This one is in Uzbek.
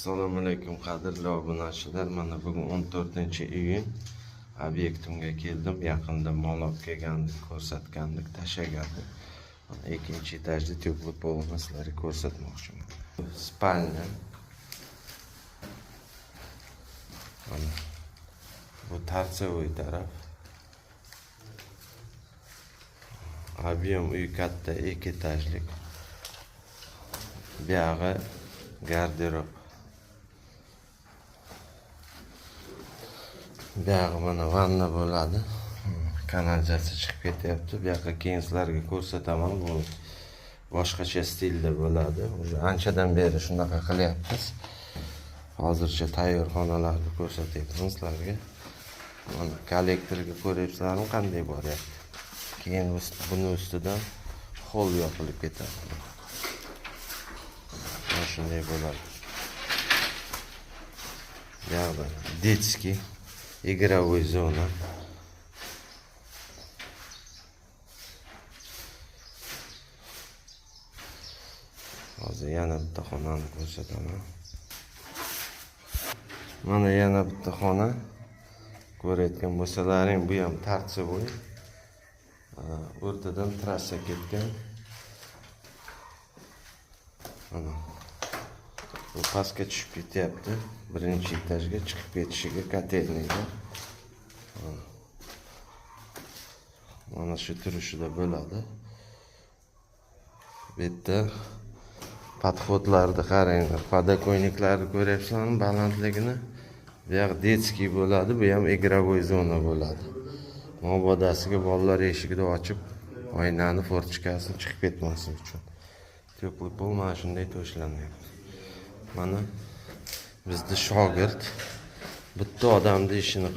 Assalomu alaykum qadrli obunachilar. Mana bugun 14-iyun obyektimga keldim. Yaqinda mol olib kelgandik, ko'rsatgandik, tashagandik. Mana ikkinchi etajda teplik bo'lgan sizlarga ko'rsatmoqchiman. Spalnya. Mana bu tarsovoy taraf. Объем uy katta, 2 etajlik. Buyog'i garderob. Buyog'i mana vanna bo'ladi. Kanalizasiya chiqib ketyapti. Bu yoqqa keyin sizlarga ko'rsataman. Bu boshqacha stilda bo'ladi. Anchadan beri shunaqa qilyapmiz. Hozircha tayyor xonalarni ko'rsatyapman sizlarga. Mana kollektorga ko'ryapsizlarmi qanday boryapti. Keyin buni ustidan hol yopilib ketadi. Mana shunday bo'ladi. Buyog'i детский игровой zona. Hozir yana bitta xonani ko'rsataman. Mana yana bitta xona. Ko'rayotgan bo'lsalaring, bu ham tarsovoy. O'rtadan trassa ketgan. Mana bu pastga tushib ketyapti. Birinchi etajga chiqib ketishiga kotelniga. Mana shu turishida bo'ladi. Bu yerda podxodlarni qaranglar. Podokонникlarni ko'ryapsizlarmi balandligini? Bu yoq детский bo'ladi, bu ham игровой zona bo'ladi. Mobodasiga bolalar eshigini ochib, oynani, forchkasini chiqib ketmasin uchun. Teplik pol mana shunday to'shlanyapti. Mana bizda shogird bitta odamning ishini